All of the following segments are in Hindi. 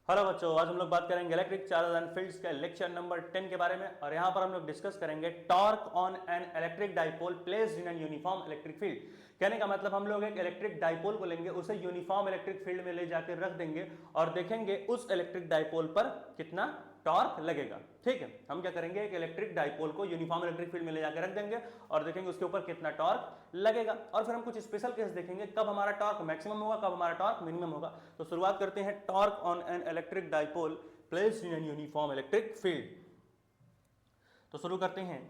हेलो बच्चों, आज हम लोग बात करेंगे इलेक्ट्रिक चार्जेस एंड फील्ड्स के लेक्चर नंबर 10 के बारे में। और यहां पर हम लोग डिस्कस करेंगे torque on an electric dipole placed in an uniform electric field. कहने का मतलब हम लोग एक इलेक्ट्रिक डाइपोल को लेंगे, उसे यूनिफॉर्म इलेक्ट्रिक फील्ड में ले जाकर रख देंगे और देखेंगे उस इलेक्ट्रिक डाइपोल पर कितना टॉर्क लगेगा। ठीक है, हम क्या करेंगे, एक इलेक्ट्रिक डाइपोल को यूनिफॉर्म इलेक्ट्रिक फील्ड में ले जाकर रख देंगे और देखेंगे उसके ऊपर कितना टॉर्क लगेगा। और फिर हम कुछ स्पेशल केस देखेंगे, कब हमारा टॉर्क मैक्सिमम होगा, कब हमारा टॉर्क मिनिमम होगा। तो शुरुआत करते हैं torque on an electric dipole placed in an uniform electric field. तो शुरू करते हैं,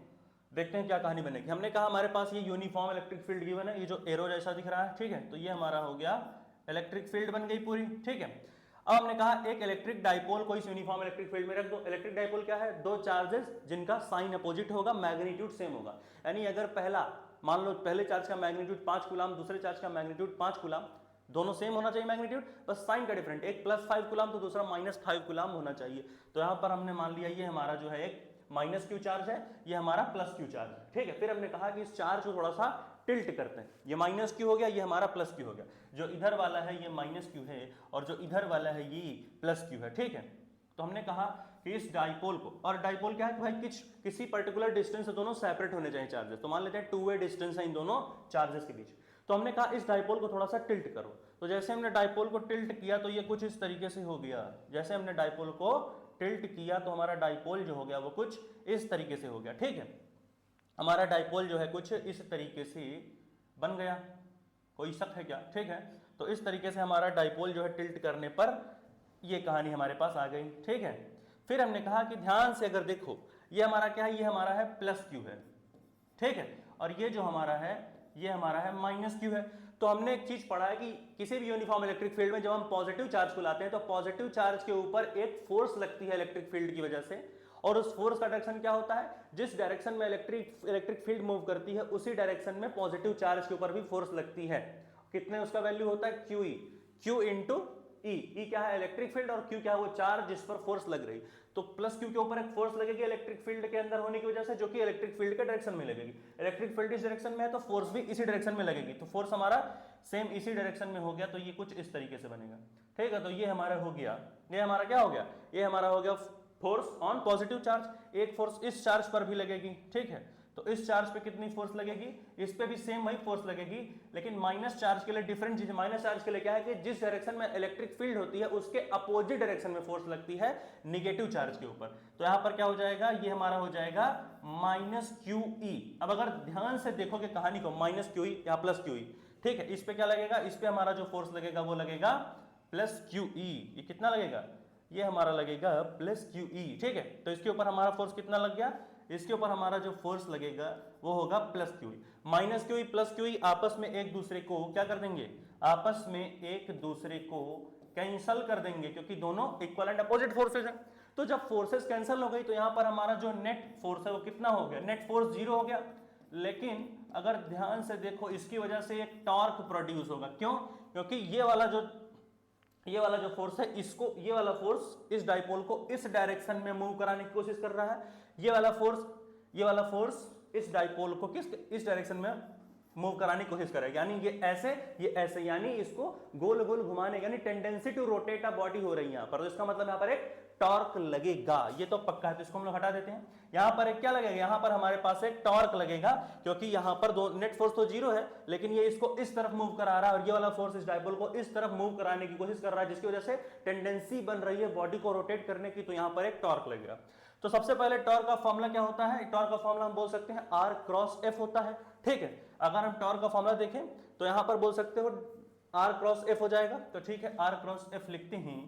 देखते हैं क्या कहानी बनेगी। हमने कहा हमारे पास ये यूनिफॉर्म इलेक्ट्रिक फील्ड गिवन है, ये जो एरो जैसा दिख रहा है, ठीक है, तो ये हमारा हो गया इलेक्ट्रिक फील्ड बन गई पूरी। ठीक है, अब हमने कहा एक इलेक्ट्रिक डाइपोल को इस यूनिफॉर्म इलेक्ट्रिक फील्ड में रख दो। इलेक्ट्रिक डाइपोल क्या है, दो चार्जेस जिनका साइन अपोजिट होगा, मैग्नीट्यूड सेम होगा। यानी अगर पहला, मान लो पहले चार्ज का मैग्नीट्यूड 5 कूलम, दूसरे चार्ज का मैग्नीट्यूड 5 कूलम, दोनों सेम होना चाहिए मैग्नीट्यूड, बस साइन का डिफरेंट, एक +5 कूलम तो दूसरा -5 कूलम होना चाहिए। तो यहां पर हमने मान लिया ये हमारा जो है एक -q चार्ज है, ये हमारा +q चार्ज है। ठीक है, फिर हमने कहा कि इस चार्ज को थोड़ा सा टिल्ट करते हैं, ये -q हो गया, ये हमारा +q हो गया। जो इधर वाला है ये -q है और जो इधर वाला है ये +q है। ठीक है, तो हमने कहा कि इस डाइपोल को, और डाइपोल क्या है कि भाई किसी पर्टिकुलर डिस्टेंस से दोनों सेपरेट होने चाहिए चार्जेस। तो मान लेते हैं 2 वे डिस्टेंस है इन दोनों चार्जेस के बीच। तो हमने कहा इस डाइपोल को थोड़ा सा टिल्ट करो। तो जैसे हमने डाइपोल को टिल्ट किया तो ये कुछ इस तरीके से हो गया। जैसे हमने डाइपोल को टिल्ट किया तो हमारा डाइपोल जो हो गया वो कुछ इस तरीके से हो गया। ठीक है, हमारा डाइपोल जो है कुछ इस तरीके से बन गया। कोई शक है क्या? ठीक है, तो इस तरीके से हमारा डाइपोल जो है टिल्ट करने पर ये कहानी हमारे पास आ गई। ठीक है, फिर हमने कहा कि ध्यान से अगर देखो, ये हमारा क्या है, ये हमारा है +q है। ठीक है, और ये जो हमारा है ये हमारा है -q है। तो हमने एक चीज पढ़ा है कि किसी भी यूनिफॉर्म इलेक्ट्रिक फील्ड में जब हम पॉजिटिव चार्ज को लाते हैं तो पॉजिटिव चार्ज के ऊपर एक फोर्स लगती है इलेक्ट्रिक फील्ड की वजह से, और उस फोर्स का डायरेक्शन क्या होता है, जिस डायरेक्शन में इलेक्ट्रिक फील्ड मूव करती है उसी डायरेक्शन में पॉजिटिव चार्ज के ऊपर भी फोर्स लगती है। कितने उसका वैल्यू होता है, QE, Q इंटू ई क्या है इलेक्ट्रिक फील्ड और Q क्या है वो चार्ज जिस पर फोर्स लग रही। तो +q के ऊपर एक फोर्स लगेगी इलेक्ट्रिक फील्ड के अंदर होने की वजह से, जो कि इलेक्ट्रिक फील्ड के डायरेक्शन में लगेगी। इलेक्ट्रिक फील्ड इस डायरेक्शन में है तो फोर्स भी इसी डायरेक्शन में लगेगी, तो फोर्स हमारा सेम इसी डायरेक्शन में हो गया। तो ये कुछ इस तरीके से बनेगा। ठीक है, तो ये हमारा हो गया, ये हमारा क्या हो गया, ये हमारा हो गया फोर्स ऑन पॉजिटिव चार्ज। एक फोर्स इस चार्ज पर भी लगेगी। ठीक है, तो इस चार्ज पे कितनी फोर्स लगेगी, इस पे भी सेम वही फोर्स लगेगी, लेकिन माइनस चार्ज के लिए डिफरेंट चीज। माइनस चार्ज के लिए क्या है कि जिस डायरेक्शन में इलेक्ट्रिक फील्ड होती है उसके अपोजिट डायरेक्शन में फोर्स लगती है निगेटिव चार्ज के ऊपर। तो यहां पर क्या हो जाएगा, ये हमारा हो जाएगा -QE। अब अगर ध्यान से देखोगे कहानी को, -QE या +QE। ठीक है, इस पे क्या लगेगा, इस पे हमारा जो फोर्स लगेगा वो लगेगा +QE। ये कितना लगेगा, ये हमारा लगेगा +QE। ठीक है, तो इसके ऊपर हमारा फोर्स कितना लग गया, इसके ऊपर हमारा जो फोर्स लगेगा वो होगा +QE। -QE +QE आपस में एक दूसरे को क्या कर देंगे, आपस में एक दूसरे को कैंसल कर देंगे, क्योंकि दोनों इक्वल एंड अपोजिट फोर्सेज हैं। तो जब फोर्सेस कैंसल हो गई तो यहां पर हमारा जो नेट फोर्स है वो कितना हो गया, नेट फोर्स 0 हो गया। लेकिन अगर ध्यान से देखो इसकी वजह से एक टॉर्क प्रोड्यूस होगा। क्यों? क्योंकि ये वाला जो फोर्स है, इसको, ये वाला फोर्स इस डाइपोल को इस डायरेक्शन में मूव कराने की कोशिश कर रहा है। ये वाला फोर्स इस डाइपोल को इस डायरेक्शन में मूव कराने की कोशिश करेगा। यानी ये ऐसे, यानी इसको गोल गोल घुमाने, यानी tendency to rotate a body हो रही है यहां पर। तो इसका मतलब यहां पर एक टॉर्क लगेगा, ये तो पक्का है। तो इसको हम लोग हटा देते हैं। यहां पर एक क्या लगेगा, यहां पर हमारे पास एक टॉर्क लगेगा, क्योंकि यहां पर दो नेट फोर्स तो 0 है, लेकिन ये इसको इस तरफ मूव करा रहा है और ये वाला फोर्स इस डाइपोल को इस तरफ मूव कराने की कोशिश कर रहा है, जिसकी वजह से टेंडेंसी बन रही है बॉडी को रोटेट करने की। तो यहां पर एक टॉर्क लगेगा। तो सबसे पहले टॉर्क का फॉर्मूला क्या होता है, टॉर्क का फॉर्मूला हम बोल सकते हैं R क्रॉस F होता है। ठीक है, अगर हम टॉर्क का फॉर्मूला देखें तो यहां पर बोल सकते हो R क्रॉस F हो जाएगा। तो ठीक है, R क्रॉस F लिखते हैं।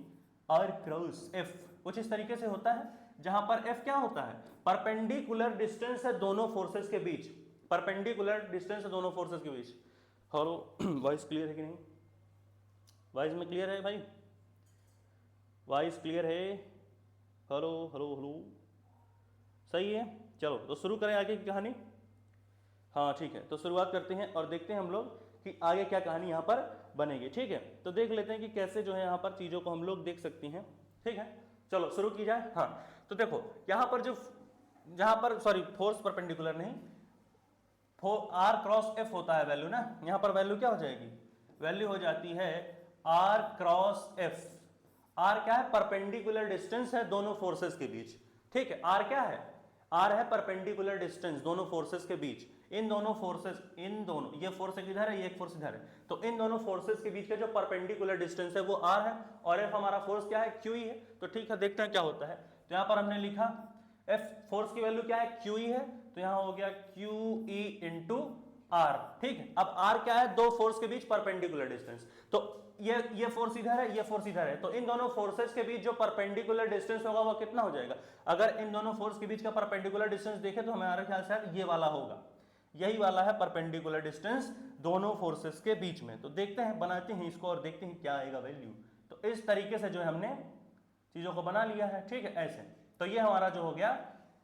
R क्रॉस F कुछ इस तरीके से होता है, जहां पर F क्या होता है, परपेंडिकुलर डिस्टेंस है दोनों फोर्सेस के बीच। परपेंडिकुलर डिस्टेंस है दोनों फोर्सेस के बीच। हेलो, वॉइस क्लियर है कि नहीं? वॉइस में क्लियर है भाई? वॉइस क्लियर है? हेलो हेलो हेलो, सही है। चलो तो शुरू करें आगे की कहानी। हाँ ठीक है, तो शुरुआत करते हैं और देखते हैं हम लोग कि आगे क्या कहानी यहाँ पर बनेगी। ठीक है, तो देख लेते हैं कि कैसे जो है यहाँ पर चीज़ों को हम लोग देख सकते हैं। ठीक है, चलो शुरू की जाए। हाँ, तो देखो यहाँ पर जहाँ पर फोर्स परपेंडिकुलर नहीं, R क्रॉस F होता है वैल्यू ना, यहाँ पर वैल्यू क्या हो जाएगी, वैल्यू हो जाती है R क्रॉस F। आर क्या है, परपेंडिकुलर डिस्टेंस है दोनों फोर्सेस के बीच, ठीक है। आर क्या है, आर है परपेंडिकुलर डिस्टेंस दोनों फोर्सेस के बीच। इन दोनों फोर्सेस, इन दोनों, ये फोर्स एक इधर है, ये एक फोर्स इधर है, तो इन दोनों फोर्सेस के बीच का जो परपेंडिकुलर डिस्टेंस है वो आर है, और एफ हमारा फोर्स क्या है, क्यू ई है। तो ठीक है, देखते हैं क्या होता है। तो यहाँ पर हमने लिखा एफ फोर्स की वैल्यू क्या है, क्यू ई है, तो यहाँ हो गया क्यू ई इंटू आर, ठीक है। अब आर क्या है, दो फोर्स के बीच परपेंडिकुलर डिस्टेंस, तो ये फोर्स इधर है, ये फोर्स इधर है, तो इन दोनों फोर्सेस के बीच जो परपेंडिकुलर डिस्टेंस होगा वो कितना हो जाएगा। अगर इन दोनों फोर्स के बीच का परपेंडिकुलर डिस्टेंस देखें तो हमारे ख्याल से ये वाला होगा, यही वाला है परपेंडिकुलर डिस्टेंस दोनों फोर्सेस के बीच में। तो देखते हैं, बनाते हैं इसको और देखते हैं क्या आएगा वैल्यू। तो इस तरीके से जो है हमने चीजों को बना लिया है, ठीक है, ऐसे। तो ये हमारा जो हो गया,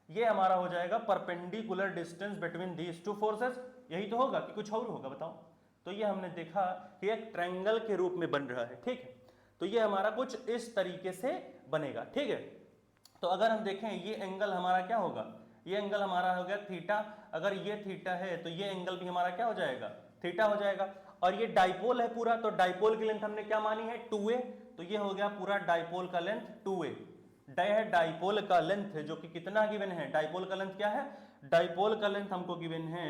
ये हमारा हो जाएगा perpendicular distance between these two forces. यही तो होगा कि कुछ और होगा, बताओ। तो ये हमने देखा कि एक ट्रायंगल के रूप में बन रहा है, ठीक है। तो ये हमारा कुछ इस तरीके से बनेगा, ठीक है। तो अगर हम देखें ये एंगल हमारा क्या होगा, ये एंगल हमारा हो गया थीटा। अगर ये थीटा है तो ये एंगल भी हमारा क्या हो जाएगा, थीटा हो जाएगा। और ये डाइपोल है पूरा, तो डाइपोल की लेंथ हमने क्या मानी है, 2a, तो ये हो गया पूरा डाइपोल का लेंथ 2a। डाइपोल का लेंथ जो कि कितना गिवन है, डाइपोल का लेंथ क्या है, डाइपोल का लेंथ हमको गिवन है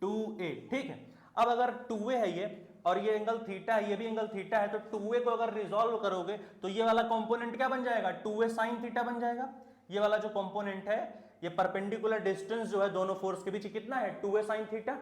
2a, ठीक है। अब अगर 2a है ये, और ये एंगल थीटा है, ये भी एंगल थीटा है, तो 2a को अगर रिजॉल्व करोगे तो ये वाला कंपोनेंट क्या बन जाएगा, 2a sin थीटा बन जाएगा। ये वाला जो कंपोनेंट है, ये परपेंडिकुलर डिस्टेंस जो है दोनों फोर्स के बीच कितना है, 2a sin थीटा,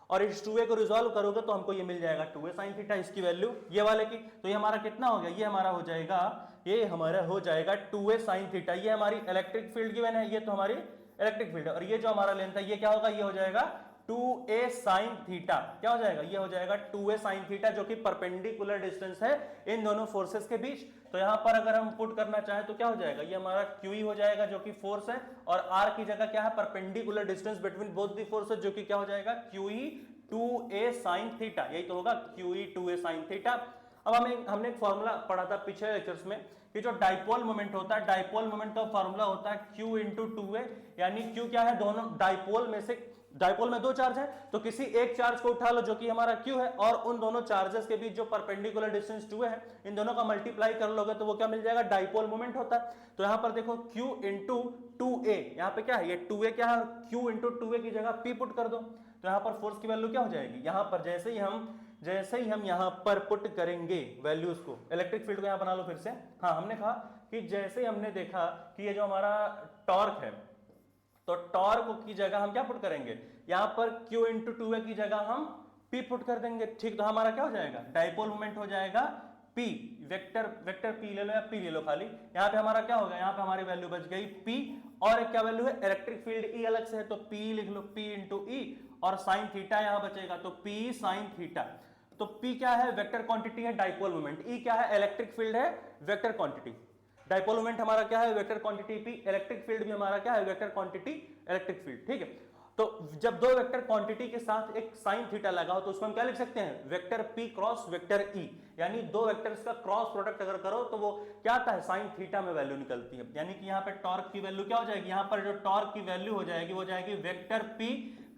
और इस 2a को रिजॉल्व करोगे तो हमको ये मिल जाएगा 2a sin थीटा, इसकी वैल्यू ये वाले की। तो ये हमारा कितना हो गया, ये हमारा हो जाएगा, ये हमारा हो जाएगा 2a sin थीटा। ये हमारी इलेक्ट्रिक फील्ड गिवन है, ये तो हमारी इलेक्ट्रिक फील्ड है, और ये जो हमारा लेंथ है ये क्या होगा, ये हो जाएगा 2a sin थीटा। क्या हो जाएगा, ये हो जाएगा 2a sin थीटा, जो कि परपेंडिकुलर डिस्टेंस है इन दोनों फोर्सेस के बीच। तो यहां पर अगर हम पुट करना चाहें तो क्या हो जाएगा, ये हमारा QE हो जाएगा जो कि फोर्स है, और R की जगह क्या है, perpendicular distance between both the forces, जो कि क्या हो जाएगा, QE 2a sin थीटा। यही तो होगा QE 2a sin थीटा। अब हमने एक फॉर्मूला पढ़ा था पिछले लेक्चर्स में कि जो डाइपोल मोमेंट होता है, डाइपोल मोमेंट का फॉर्मूला होता है Q इंटू 2a, यानी Q क्या है, दोनों डाइपोल में से, डाइपोल में दो चार्ज है, तो किसी एक चार्ज को उठा लो जो कि हमारा Q है, और उन दोनों चार्जेस के बीच जो परपेंडिकुलर डिस्टेंस 2a है, इन दोनों का मल्टीप्लाई कर लोगे तो वो क्या मिल जाएगा, डाइपोल मोमेंट होता है। तो यहां पर देखो Q इंटू 2a, यहाँ पे क्या है, ये 2a क्या है, Q इंटू 2a की जगह P पुट कर दो, तो यहाँ पर फोर्स की वैल्यू क्या हो जाएगी, यहाँ पर जैसे ही हम यहाँ पर पुट करेंगे वैल्यूज को, इलेक्ट्रिक फील्ड को यहाँ बना लो फिर से। हाँ, हमने कहा कि जैसे हमने देखा कि ये जो हमारा टॉर्क है, तो टॉर्क की जगह हम क्या पुट करेंगे, यहाँ पर Q इंटू 2a की जगह हम P पुट कर देंगे, ठीक। तो हमारा क्या हो जाएगा, डाइपोल मोमेंट हो जाएगा P, वेक्टर P ले लो या P ले लो खाली। यहाँ पे हमारा क्या होगा, यहाँ पे हमारी वैल्यू बच गई P, और एक क्या वैल्यू है, इलेक्ट्रिक फील्ड E अलग से है, तो P लिख लो, P इंटू E, और साइन थीटा यहाँ बचेगा, तो P साइन थीटा। तो P क्या है, वेक्टर क्वांटिटी है, डाइपोल मोमेंट। E क्या है, इलेक्ट्रिक फील्ड है, वेक्टर क्वांटिटी। डाइपोल मोमेंट हमारा क्या है, vector quantity P, electric field भी हमारा क्या है, वेक्टर क्वांटिटी, इलेक्ट्रिक फील्ड, ठीक है। तो जब दो वेक्टर क्वांटिटी के साथ एक साइन थीटा लगा हो तो उसको हम क्या लिख सकते हैं, vector P cross vector E, यानी दो वेक्टर्स का क्रॉस प्रोडक्ट अगर करो तो वो क्या आता है, साइन थीटा में वैल्यू निकलती है। यानी कि यहाँ पे टॉर्क की वैल्यू क्या हो जाएगी, यहाँ पर जो टॉर्क की वैल्यू हो जाएगी वो जाएगी vector P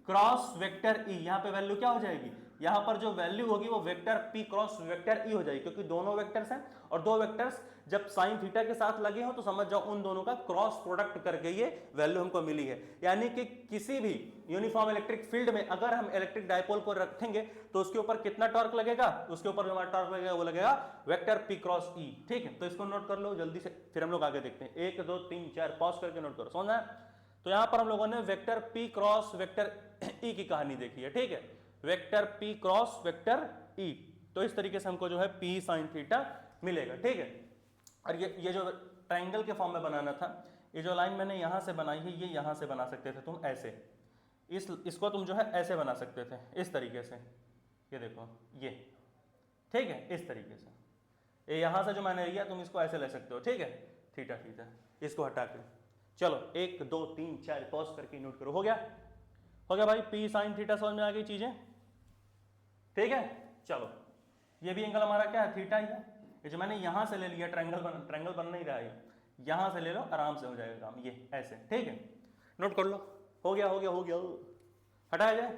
cross vector E। यहाँ पे वैल्यू क्या हो जाएगी, यहाँ पर जो वैल्यू होगी वो vector P cross vector E हो जाएगी, क्योंकि दोनों वेक्टर्स हैं, और दो वेक्टर्स जब साइन थीटा के साथ लगे हो तो समझ जाओ उन दोनों का क्रॉस प्रोडक्ट करके ये वैल्यू हमको मिली है। यानी कि किसी भी यूनिफॉर्म इलेक्ट्रिक फील्ड में अगर हम इलेक्ट्रिक डाइपोल को रखेंगे तो उसके ऊपर कितना टॉर्क लगेगा, उसके ऊपर जो हमारा टॉर्क लगेगा वो लगेगा वेक्टर P क्रॉस E, ठीक है। तो इसको नोट कर लो जल्दी से, फिर हम लोग आगे देखते हैं। 1 2 3 4 पॉज करके नोट करो, समझ आया। तो यहां पर हम लोगों ने vector P cross vector E की कहानी देखी है, ठीक है, vector P cross vector E। तो इस तरीके से हमको जो है P साइन थीटा मिलेगा, ठीक है। और ये जो ट्रायंगल के फॉर्म में बनाना था, ये जो लाइन मैंने यहां से बनाई है, ये यहां से बना सकते थे तुम ऐसे, इसको तुम जो है ऐसे बना सकते थे, इस तरीके से, ये देखो ये, ठीक है, इस तरीके से। ये यहां से जो मैंने लिया तुम इसको ऐसे ले सकते हो, ठीक है, थीटा थीटा, इसको हटा के। चलो 1 2 3 4 पॉज करके नोट करो, हो गया भाई, P साइन थीटा समझ में आ गई चीजें, ठीक है। चलो ये भी एंगल हमारा क्या है, थीटा ही है। ये जो मैंने यहां से ले लिया, ट्रायंगल बन नहीं रहा है, यहां से ले लो, आराम से हो जाएगा काम, ये ऐसे, ठीक है, नोट कर लो। हो गया हटाया जाए।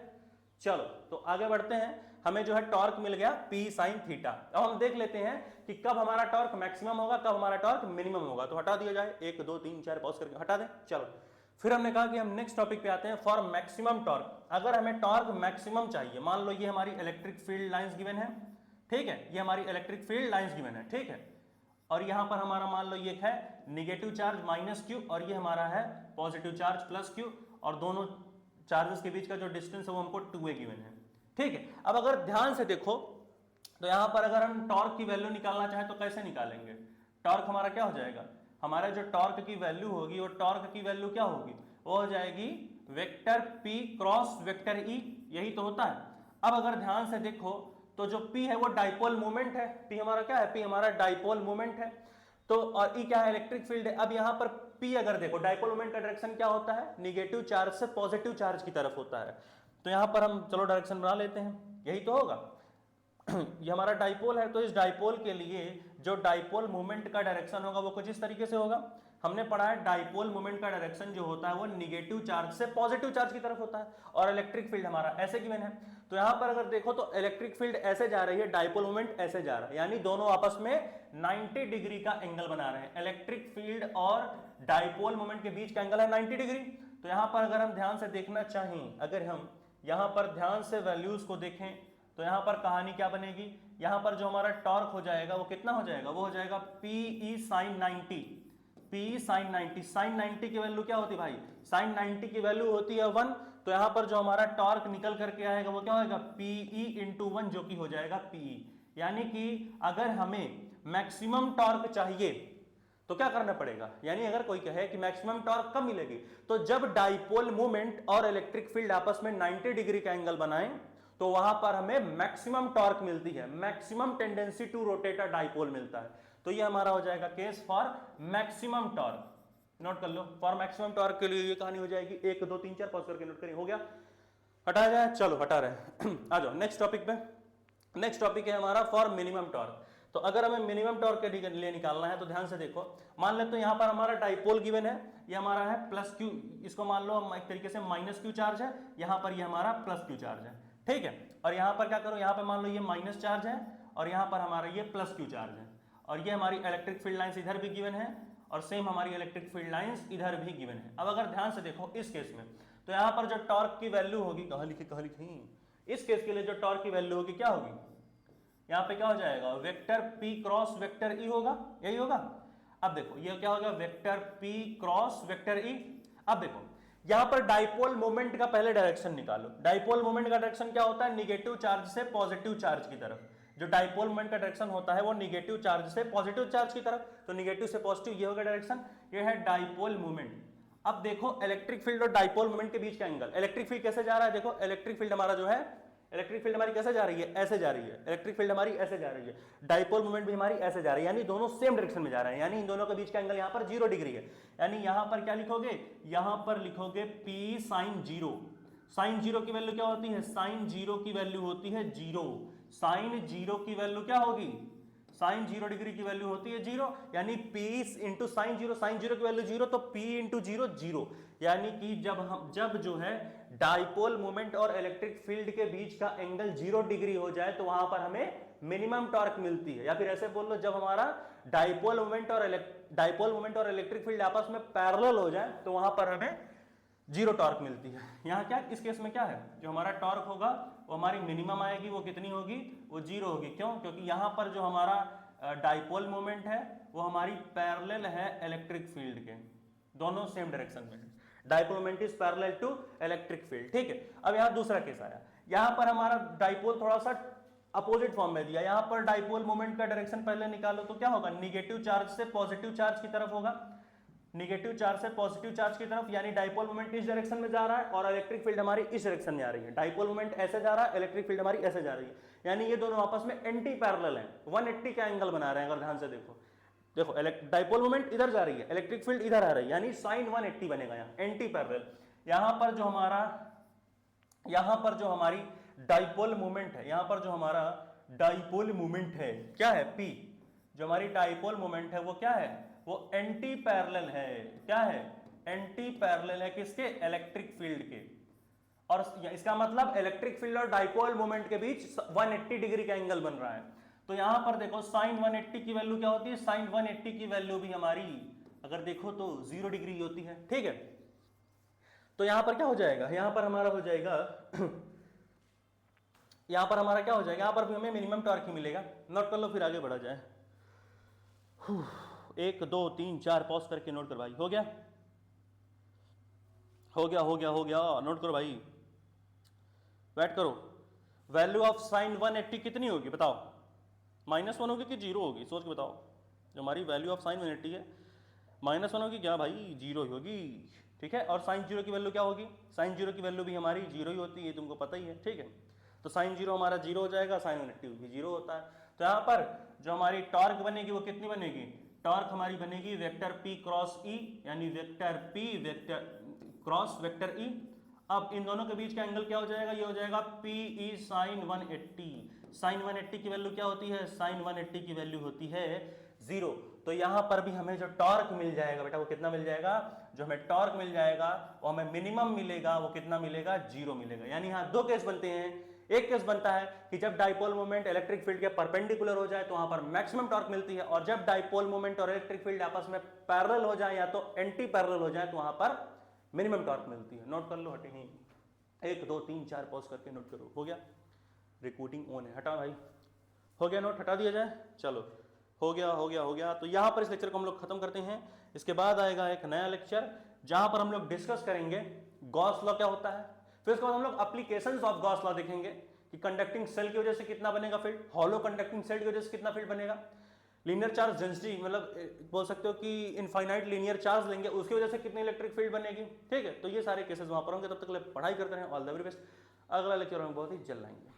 चलो तो आगे बढ़ते हैं। हमें जो है टॉर्क मिल गया P sin थीटा। अब हम देख लेते हैं कि कब हमारा टॉर्क मैक्सिमम होगा, कब हमारा टॉर्क मिनिमम होगा। तो हटा दिया जाए, 1 2 3 4 पॉज करके हटा दें। चलो फिर हमने कहा कि हम नेक्स्ट टॉपिक पे आते हैं, फॉर मैक्सिमम टॉर्क। अगर हमें टॉर्क मैक्सिमम चाहिए, मान लो ये हमारी इलेक्ट्रिक फील्ड लाइंस गिवन है, ठीक है, ये हमारी इलेक्ट्रिक फील्ड लाइंस गिवन है, ठीक है, और यहां पर हमारा मान लो ये है निगेटिव चार्ज माइनस क्यू और ये हमारा है पॉजिटिव चार्ज प्लस क्यू, और दोनों चार्जेस के बीच का जो डिस्टेंस है वो हमको 2a गिवन है, ठीक है। अब अगर ध्यान से देखो तो यहां पर अगर हम टॉर्क की वैल्यू निकालना चाहें तो कैसे निकालेंगे? टॉर्क हमारा क्या हो जाएगा, हमारा जो टॉर्क की वैल्यू होगी वो टॉर्क की वैल्यू क्या होगी, वो हो जाएगी vector P cross vector E, यही तो होता है। अब अगर ध्यान से देखो तो जो P है वो डाइपोल मोमेंट है, P हमारा क्या है, P हमारा डाइपोल मोमेंट है, तो और E क्या है, इलेक्ट्रिक फील्ड है। अब यहाँ पर P अगर देखो डाइपोल मोमेंट का डायरेक्शन क्या होता है, निगेटिव चार्ज से पॉजिटिव चार्ज की तरफ होता है, तो यहाँ पर हम चलो डायरेक्शन बना लेते हैं, यही तो होगा। ये हमारा डाइपोल है, तो इस डाइपोल के लिए जो डाइपोल मोमेंट का डायरेक्शन होगा वो कुछ इस तरीके से होगा। हमने पढ़ा है डाइपोल मोमेंट का डायरेक्शन जो होता है वो निगेटिव चार्ज से पॉजिटिव चार्ज की तरफ होता है, और इलेक्ट्रिक फील्ड हमारा ऐसे गिवन है। तो यहां पर अगर देखो तो इलेक्ट्रिक फील्ड ऐसे जा रही है, डाइपोल मोमेंट ऐसे जा रहा है, यानी दोनों आपस में 90 डिग्री का एंगल बना रहे हैं। इलेक्ट्रिक फील्ड और डाइपोल मोमेंट के बीच का एंगल है 90 डिग्री। तो यहां पर अगर हम ध्यान से देखना चाहें, अगर हम यहां पर ध्यान से वैल्यूज को देखें तो यहां पर कहानी क्या बनेगी, यहां पर जो हमारा टॉर्क हो जाएगा वो कितना हो जाएगा, वो हो जाएगा PE sin 90, PE sin 90। sin 90 की वैल्यू क्या होती है भाई, sin 90 की वैल्यू होती है 1, तो यहां पर जो हमारा टॉर्क निकल करके आएगा वो क्या होगा, PE into 1, जो कि हो जाएगा PE। यानी कि अगर हमें मैक्सिमम टॉर्क चाहिए तो क्या करना पड़ेगा, यानी अगर कोई कहे कि मैक्सिमम टॉर्क कब मिलेगी, तो जब डाइपोल मोमेंट और इलेक्ट्रिक फील्ड आपस में 90 डिग्री का एंगल बनाएं तो वहां पर हमें मैक्सिमम टॉर्क मिलती है, maximum tendency to rotate a dipole मिलता है। तो ये हमारा हो जाएगा case for maximum torque. Note कर लो, फॉर मैक्सिमम टॉर्क के लिए ये कहानी हो जाएगी, 1 2 3 4 पॉज करके नोट करिए, हो गया, हटाया जाए, चलो हटा रहे आ जाओ नेक्स्ट टॉपिक पे। नेक्स्ट टॉपिक है हमारा फॉर मिनिमम टॉर्क। तो अगर हमें मिनिमम टॉर्क के लिए निकालना है तो ध्यान से देखो, मान लेते तो यहाँ पर हमारा डाइपोल गिवन है, ये हमारा है प्लस क्यू, इसको मान लो एक तरीके से माइनस क्यू चार्ज है, यहाँ पर ये हमारा प्लस क्यू चार्ज है, ठीक है। और यहाँ पर क्या करो, यहाँ पर मान लो ये माइनस चार्ज है और यहाँ पर हमारा ये प्लस क्यू चार्ज है, और ये हमारी इलेक्ट्रिक फील्ड लाइंस इधर भी गिवन है और सेम हमारी इलेक्ट्रिक फील्ड लाइंस इधर भी गिवन है। अब अगर ध्यान से देखो इस केस में, तो यहाँ पर जो टॉर्क की वैल्यू होगी, कहाँ लिखी, इस केस के लिए जो टॉर्क की वैल्यू होगी क्या होगी, यहाँ पे क्या हो जाएगा, vector P cross vector E होगा, यही होगा। अब देखो ये क्या होगा, vector P cross vector E। अब देखो यहां पर डाइपोल मोमेंट का पहले डायरेक्शन निकालो। डाइपोल मोमेंट का डायरेक्शन क्या होता है, निगेटिव चार्ज से पॉजिटिव चार्ज की तरफ। जो डाइपोल मोमेंट का डायरेक्शन होता है वो निगेटिव चार्ज से पॉजिटिव चार्ज की तरफ, तो निगेटिव से पॉजिटिव ये होगा डायरेक्शन, ये है डाइपोल मोमेंट। अब देखो इलेक्ट्रिक फील्ड और डाइपोल मोमेंट के बीच का एंगल, इलेक्ट्रिक फील्ड कैसे जा रहा है, देखो इलेक्ट्रिक फील्ड हमारा जो है, इलेक्ट्रिक फील्ड हमारी कैसे जा रही है, ऐसे जा रही है, इलेक्ट्रिक फील्ड हमारी ऐसे जा रही है, डाइपोल मोमेंट भी हमारी ऐसे जा रही है, यानी दोनों सेम डायरेक्शन में जा रहे हैं, यानी इन दोनों के बीच का एंगल यहाँ पर 0 डिग्री है। यानी यहाँ पर क्या लिखोगे, यहाँ पर लिखोगे P sin 0। साइन 0 की वैल्यू क्या होती है, साइन 0 की वैल्यू होती है 0। साइन 0 की वैल्यू क्या होगी, साइन 0 डिग्री की वैल्यू होती है 0, यानी P इंटू साइन 0, साइन 0 की वैल्यू 0, तो P इंटू 0 0। यानी कि जब जो है डाइपोल मोमेंट और इलेक्ट्रिक फील्ड के बीच का एंगल 0 डिग्री हो जाए तो वहां पर हमें मिनिमम टॉर्क मिलती है। या फिर ऐसे बोल लो, जब हमारा डाइपोल मोमेंट और इलेक्ट्रिक फील्ड आपस में पैरेलल हो जाए तो वहां पर हमें 0 टॉर्क मिलती है। यहाँ क्या, इस केस में क्या है, जो हमारा टॉर्क होगा वो हमारी मिनिमम आएगी, वो कितनी होगी, वो 0 होगी। क्यों, क्योंकि यहाँ पर जो हमारा डाइपोल मोमेंट है वो हमारी पैरेलल है इलेक्ट्रिक फील्ड के, दोनों सेम डायरेक्शन में है। Dipole moment is parallel to electric field, ठीक है। अब यहाँ दूसरा केस आया, यहाँ पर हमारा डाइपोल थोड़ा सा अपोजिट फॉर्म में दिया। यहाँ पर डाइपोल मोमेंट का डायरेक्शन पहले निकालो तो क्या होगा, निगेटिव चार्ज से पॉजिटिव चार्ज की तरफ होगा, निगेटिव चार्ज से पॉजिटिव चार्ज की तरफ, यानी डाइपोल मोमेंट इस डायरेक्शन में जा रहा है और इलेक्ट्रिक फील्ड हमारी इस डायरेक्शन में आ रही है। डाइपोल मोमेंट ऐसे जा रहा है, इलेक्ट्रिक फील्ड हमारी ऐसे जा रही है, यानी ये दोनों आपस में एंटी पैरेलल हैं, 180 का एंगल बना रहे हैं। अगर ध्यान से देखो डाइपोल मोमेंट इधर जा रही है, इलेक्ट्रिक फील्ड इधर आ रही है, यानी साइन 180 बनेगा यहाँ, एंटी पैरेलल। यहाँ पर जो हमारी डाइपोल मोमेंट है, यहाँ पर जो हमारा डाइपोल मोमेंट है क्या है, P। जो हमारी डाइपोल मोमेंट है वो क्या है, वो एंटी पैरेलल है। क्या है, एंटी पैरेलल है किसके, इलेक्ट्रिक फील्ड के। और इसका मतलब इलेक्ट्रिक फील्ड और डाइपोल मोमेंट के बीच 180 डिग्री का एंगल बन रहा है। तो यहां पर देखो साइन 180 की वैल्यू क्या होती है, साइन 180 की वैल्यू भी हमारी अगर देखो तो 0 डिग्री होती है, ठीक है। तो यहां पर क्या हो जाएगा, यहां पर हमारा हो जाएगा यहां पर हमारा क्या हो जाएगा, यहां पर भी हमें मिनिमम टॉर्क ही मिलेगा। नोट कर लो फिर आगे बढ़ा जाए। 1 2 3 4 पॉज करके नोट कर भाई, हो गया हो गया हो गया हो गया, नोट करो भाई, वेट करो। वैल्यू ऑफ साइन 180 कितनी होगी बताओ, -1 होगी कि 0 होगी, सोच के बताओ। जो हमारी वैल्यू ऑफ साइन 180 है -1 होगी क्या भाई, 0 ही होगी, ठीक है। और साइन 0 की वैल्यू क्या होगी, साइन 0 की वैल्यू भी हमारी 0 ही होती है, तुमको पता ही है, ठीक है। तो साइन 0 हमारा 0 हो जाएगा, साइन 180 भी 0 होता है। तो यहाँ पर जो हमारी टॉर्क बनेगी वो कितनी बनेगी, टॉर्क हमारी बनेगी वेक्टर P क्रॉस E, यानी vector P vector cross vector E। अब इन दोनों के बीच का एंगल क्या हो जाएगा, ये हो जाएगा PE साइन 180। साइन 180 की वैल्यू क्या होती है, साइन 180 की वैल्यू होती है 0। तो यहां पर भी हमें जो टॉर्क मिल जाएगा बेटा वो कितना मिल जाएगा, जो हमें टॉर्क मिल जाएगा वो हमें मिनिमम मिलेगा, वो कितना मिलेगा, 0 मिलेगा। यानी यहां दो केस बनते हैं। एक केस बनता है कि जब डाइपोल मोमेंट इलेक्ट्रिक फील्ड के परपेंडिकुलर हो जाए तो वहां पर मैक्सिमम टॉर्क मिलती है, और जब डाइपोल मोमेंट और इलेक्ट्रिक फील्ड आपस में पैरेलल हो जाए या तो एंटी पैरेलल हो जाए तो वहां पर मिनिमम टॉर्क मिलती है। नोट कर लो, हटे नहीं, 1 2 3 4 पॉज करके नोट करो। हो गया, रिकॉर्डिंग ऑन है, हटा भाई, हो गया नोट, हटा दिया जाए, चलो हो गया हो गया हो गया। तो यहां पर इस लेक्चर को हम लोग खत्म करते हैं। इसके बाद आएगा एक नया लेक्चर जहां पर हम लोग डिस्कस करेंगे गॉस लॉ क्या होता है, फिर उसके बाद हम लोग एप्लीकेशंस ऑफ गॉस लॉ देखेंगे कि कंडक्टिंग सेल की वजह से कितना बनेगा फील्ड, हॉलो कंडक्टिंग सेल की वजह से कितना फील्ड बनेगा, लीनियर चार्ज डेंसिटी मतलब बोल सकते हो कि इनफाइनाइट लीनियर चार्ज लेंगे उसकी वजह से कितनी इलेक्ट्रिक फील्ड बनेगी, ठीक है। तो ये सारे केसेस वहां पर होंगे, तब तक पढ़ाई करते रहें। All the very best. अगला लेक्चर हम बहुत ही जल्द आएंगे।